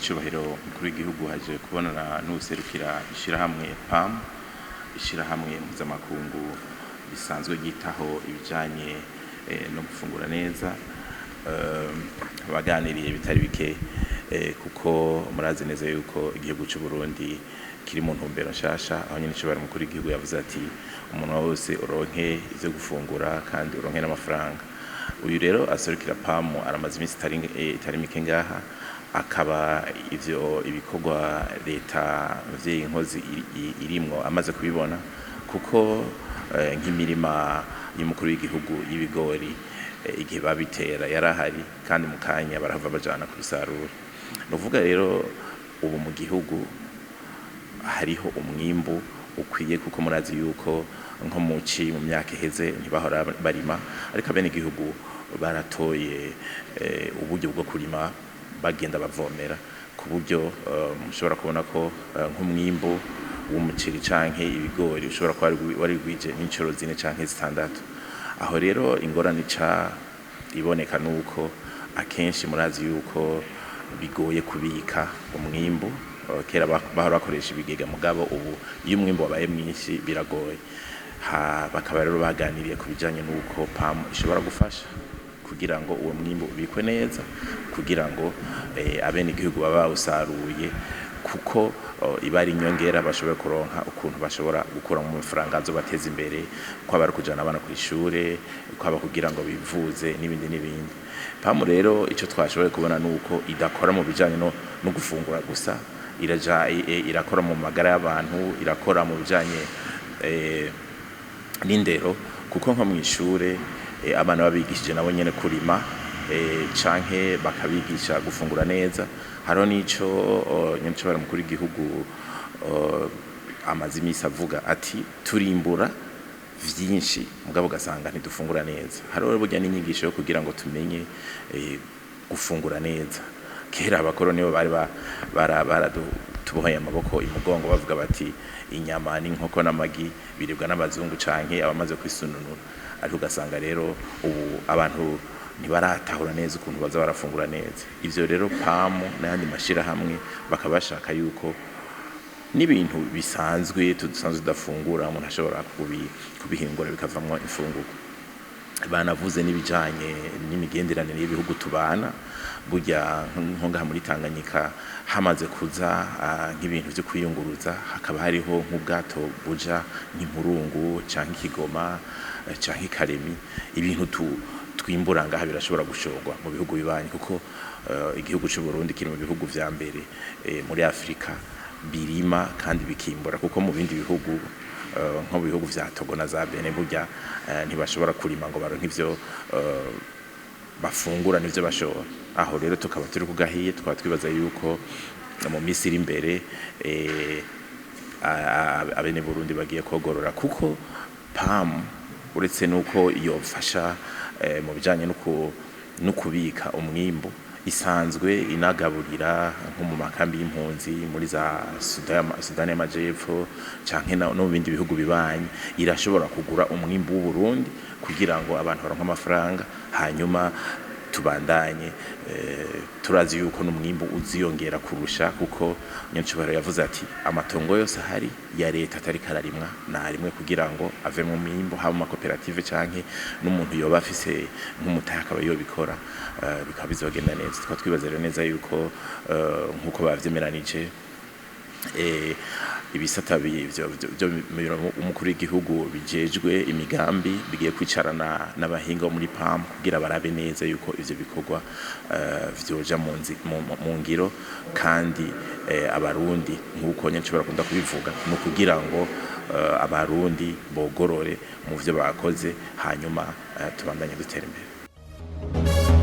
nyacubahiro umukuru w'igihugu haje kubonana n'uwuserukira Ishirahamwe PAM, Ishirahamwe mpuzamakungu bisanzwe ryitaho ibijanye no gufungura neza. Baganiriye bitari bike kuko murazi neza yuko igihugu cy'u Burundi kiri mu ntumbero nshasha, aho nyine cyubahiro umukuru w'igihugu yavuze ati umuntu wese uronke ivyo gufungura kandi uronke n'amafaranga. Uyu rero aserukira PAM aramaze iminsi itari mike ngaha, akaba ivyo ibikorwa Reta vy'inkozi irimwo amaze kubibona, kuko nk'imirima y'umukuru w'igihugu y'ibigori igihe babitera yarahari kandi mu kanya barahava bajana kubisarura. Nuvuga rero ubu mu gihugu hariho umwimbu ukwiye, kuko murazi yuko nko mu myaka iheze ntibahora barima, ariko bene igihugu baratoye uburyo bwo kurima bagenda bavomera, ku buryo mushobora kubona ko nk'umwimbu w'umuceri canke ibigori ushobora kuba wari gwije n'incuro 4 canke 6. Aho rero ingorane iboneka nuko akenshi murazi yuko bigoye kubika umwimbu. Kera bahora bakoresha ibigega, mugabo ubu iyo umwimbu wabaye mwinshi biragoye. Bakaba rero baganiriye ku bijanye nuko PAM ishobora gufasha kugira ngo uwo mwimbu ubikwe neza, kugira ngo abene igihugu baba usaruye, kuko ibari inyongera bashobora kuronka ukuntu bashobora gukura mu mafaranga azobateza imbere, ko abari kujana abana ku ishure, ko aba kugira ngo bivuze n'ibindi n'ibindi. PAM rero ico twashoboye kubona nuko idakora mu bijanye no gufungura gusa, irakora mu magara y'abantu, irakora mu bijanye n'indero, kuko nko mu ishure abana babigishije nabo nyene kurima canke bakabigisha gufungura neza. Hariho n'ico nyacubahiro umukuru w'igihugu amaze imisi avuga ati turimbura vyinshi mugabo ugasanga ntidufungura neza. Hariho burya n'inyigisho yo kugira ngo tumenye gufungura neza. Kera abakoroni bo bari baratuboheye amaboko imugongo bavuga bati inyama n'inkoko n'amagi biribwa n'abazungu canke abamaze kwisununura, ariko ugasanga rero ubu abantu ntibaratahura neza ukuntu baza barafungura neza. Ivyo rero PAM n'ayandi mashirahamwe bakaba bashaka yuko n'ibintu bisanzwe tudafungura umuntu ashobora kubihingura bikavamwo imfunguko. Banavuze n'ibijanye n'imigenderanire y'ibihugu tubana, burya nko ngaha muri Tanganyika hamaze kuza nk'ibintu vyo kwiyunguruza, hakaba hariho nk'ubwato buja nk'Impurungu canke Ikigoma canke Ikaremi. Ibintu twimbura ngaha birashobora gushorwa mu bihugu bibanyi, kuko igihugu cy'u Burundi kiri mu bihugu vya mbere muri Afrika birima kandi bikimbura, kuko mu bindi bihugu nko mu bihugu vya Togo na za Benin burya ntibashobora kurima ngo baronke ivyo bafungura n'ivyo bashora. Aho rero tukaba turi kugahiye, tukaba twibaza yuko mu misi iri imbere abene Burundi bagiye kogorora, kuko PAM uretse nuko yofasha mu bijanye no kubika umwimbu, isanzwe inagaburira nko mu makambi y'impunzi muri za Sudani y'Amajepfo canke no mu bindi bihugu bibanyi. Irashobora kugura umwimbu w'u Burundi kugira ngo abantu baronke amafaranga, hanyuma tubandanye turazi yuko n'umwimbu uziyongera kurusha, kuko nyacubahiro yavuze ati amatongo yose ahari ya Reta atari kararimwa narimwe kugira ngo ave mu mwimbu, haba mu makoperative canke n'umuntu yoba afise nk'umutahe akaba yobikora, bikaba bizogenda neza. Tukaba twibaza rero neza yuko nk'uko bavyemeranije ibisata byo umukuru w'igihugu bijejwe imigambi bigiye kwicarana n'abahinga muri PAM kugira barabe neza yuko ivyo bikorwa vyoja mu ngiro, kandi abarundi nk'uko nyacubahiro akunda kubivuga no kugira ngo abarundi bogorore mu vyo bakoze, hanyuma tubandanye dutera imbere.